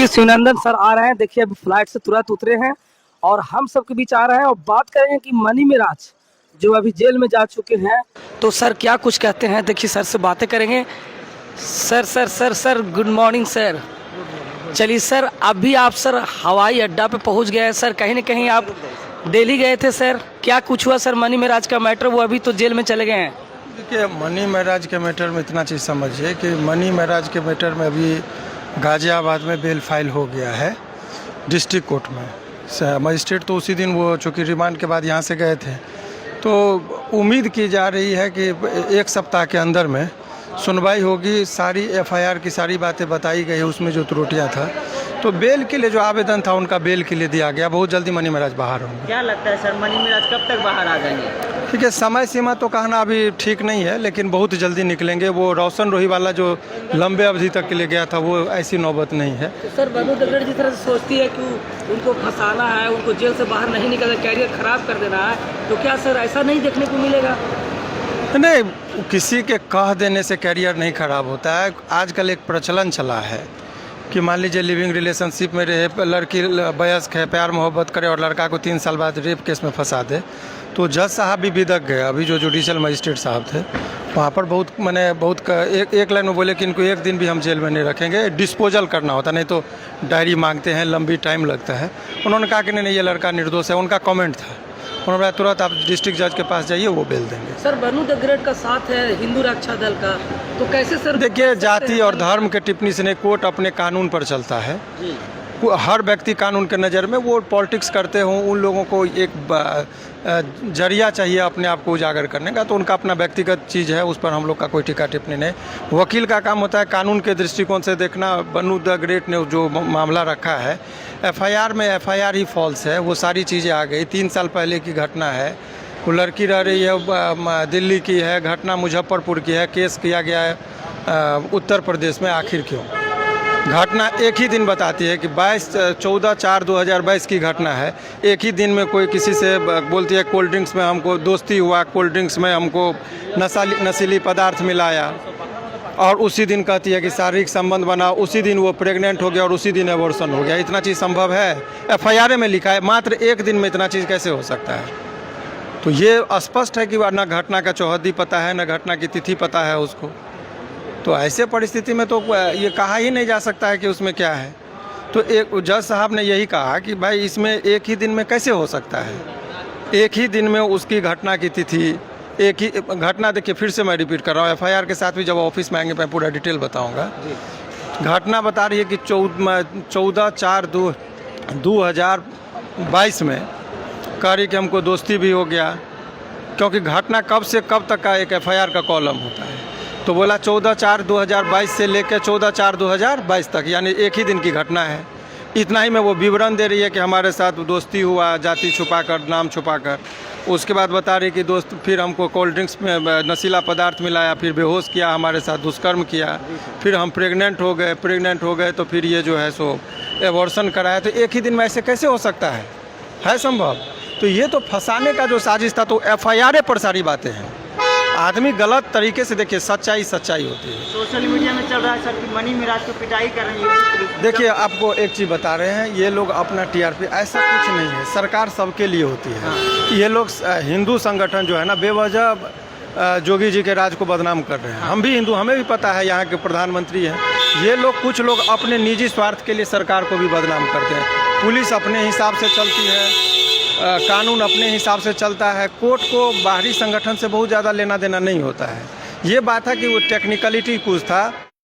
Shivnandan sir आ रहे हैं। देखिए अभी फ्लाइट से तुरंत उतरे हैं और हम सबके बीच आ रहे हैं और बात करेंगे कि मनी मेराज जो अभी जेल में जा चुके हैं, तो सर क्या कुछ कहते हैं। देखिए सर से बातें करेंगे। Sir sir sir sir good morning sir. चलिए सर, अभी आप सर हवाई अड्डा पे पहुंच गए हैं सर। कहीं ना कहीं आप दिल्ली गए थे सर, क्या कुछ हुआ सर मनी मेराज का मैटर? वो अभी तो जेल में चले गए हैं। देखिए, मनी मेराज के मैटर में इतना चीज़ समझिए कि मनी मेराज के मैटर में अभी गाजियाबाद में बेल फाइल हो गया है डिस्ट्रिक्ट कोर्ट में। मजिस्ट्रेट तो उसी दिन वो चूँकि रिमांड के बाद यहाँ से गए थे, तो उम्मीद की जा रही है कि एक सप्ताह के अंदर में सुनवाई होगी। सारी एफआईआर की सारी बातें बताई गई है, उसमें जो त्रुटियाँ था। तो बेल के लिए जो आवेदन था उनका बेल के लिए दिया गया। बहुत जल्दी मनी मेराज बाहर होंगे। क्या लगता है सर, मनी मेराज कब तक बाहर आ जाएंगे? ठीक है, समय सीमा तो कहना अभी ठीक नहीं है, लेकिन बहुत जल्दी निकलेंगे। वो रोशन रोही वाला जो लंबे अवधि तक के लिए गया था, वो ऐसी नौबत नहीं है। तो सर बनू दगड़ जिस तरह से सोचती है कि उनको फंसाना है, उनको जेल से बाहर नहीं निकलना, कैरियर खराब कर देना है, तो क्या सर ऐसा नहीं देखने को मिलेगा? नहीं, किसी के कह देने से कैरियर नहीं खराब होता है। आजकल एक प्रचलन चला है कि मान लीजिए लिविंग रिलेशनशिप में रहे, लड़की वयस्क है, प्यार मोहब्बत करे और लड़का को 3 साल बाद रेप केस में फंसा दे। तो जज साहब भी बिदक गए। अभी जो जुडिशल मजिस्ट्रेट साहब थे वहाँ पर बहुत एक लाइन में बोले कि इनको एक दिन भी हम जेल में नहीं रखेंगे, डिस्पोजल करना होता, नहीं तो डायरी मांगते हैं, लंबी टाइम लगता है। उन्होंने कहा कि नहीं, ये लड़का निर्दोष है। उनका कमेंट था। उन्होंने बोला तुरंत आप डिस्ट्रिक्ट जज के पास जाइए, वो बेल देंगे। सर बनू दगड़ का साथ है हिंदू रक्षा दल का, तो कैसे सर? देखिए, जाति और धर्म के टिप्पणी से नहीं, कोर्ट अपने कानून पर चलता है। हर व्यक्ति कानून के नज़र में, वो पॉलिटिक्स करते हों, उन लोगों को एक जरिया चाहिए अपने आप को उजागर करने का। तो उनका अपना व्यक्तिगत चीज़ है, उस पर हम लोग का कोई टीका टिप्पणी नहीं। वकील का काम होता है कानून के दृष्टिकोण से देखना। बनू द ग्रेट ने जो मामला रखा है, एफआईआर में एफआईआर ही फॉल्स है। वो सारी चीज़ें आ गई। 3 साल पहले की घटना है। वो लड़की रह रही है, दिल्ली की है, घटना मुजफ्फरपुर की है, केस किया गया है उत्तर प्रदेश में। आखिर क्यों? घटना एक ही दिन बताती है कि 14/4/2022 की घटना है। एक ही दिन में कोई किसी से बोलती है कोल्ड ड्रिंक्स में हमको दोस्ती हुआ, कोल्ड ड्रिंक्स में हमको नशीली पदार्थ मिलाया, और उसी दिन कहती है कि शारीरिक संबंध बना, उसी दिन वो प्रेग्नेंट हो गया और उसी दिन एबॉर्शन हो गया। इतना चीज़ संभव है? एफआईआर में लिखा है। मात्र एक दिन में इतना चीज़ कैसे हो सकता है? तो ये स्पष्ट है कि न घटना का चौहद्दी पता है, न घटना की तिथि पता है उसको। तो ऐसे परिस्थिति में तो ये कहा ही नहीं जा सकता है कि उसमें क्या है। तो एक जज साहब ने यही कहा कि भाई इसमें एक ही दिन में कैसे हो सकता है? एक ही दिन में उसकी घटना की तिथि, एक ही घटना। देखिए, फिर से मैं रिपीट कर रहा हूँ, एफआईआर के साथ भी जब ऑफिस में आएंगे मैं पूरा डिटेल बताऊँगा। घटना बता रही है कि 14/4/2022 में कह रही कि हमको दोस्ती भी हो गया, क्योंकि घटना कब से कब तक का एक एफआईआर का कॉलम होता है। तो बोला 14/4/2022 से लेकर 14/4/2022 तक, यानी एक ही दिन की घटना है। इतना ही में वो विवरण दे रही है कि हमारे साथ दोस्ती हुआ, जाति छुपाकर, नाम छुपाकर। उसके बाद बता रही कि दोस्त फिर हमको कोल्ड ड्रिंक्स में नशीला पदार्थ मिलाया, फिर बेहोश किया, हमारे साथ दुष्कर्म किया, फिर हम प्रेग्नेंट हो गए तो फिर ये जो है सो एबॉर्शन कराया। तो एक ही दिन में ऐसे कैसे हो सकता है संभव? तो ये तो फंसाने का जो साजिश था। तो एफआईआर पर सारी बातें हैं। आदमी गलत तरीके से, देखिए सच्चाई होती है। सोशल मीडिया में चल रहा है सर कि मनी मेराज को पिटाई कर रही है। देखिए, आपको एक चीज़ बता रहे हैं, ये लोग अपना टीआरपी, ऐसा कुछ नहीं है। सरकार सबके लिए होती है। ये लोग हिंदू संगठन जो है ना, बेवजह जोगी जी के राज को बदनाम कर रहे हैं। हम भी हिंदू, हमें भी पता है यहाँ के प्रधानमंत्री हैं। ये लोग, कुछ लोग अपने निजी स्वार्थ के लिए सरकार को भी बदनाम करते हैं। पुलिस अपने हिसाब से चलती है, कानून अपने हिसाब से चलता है। कोर्ट को बाहरी संगठन से बहुत ज़्यादा लेना देना नहीं होता है। ये बात है कि वो टेक्निकलिटी कुछ था।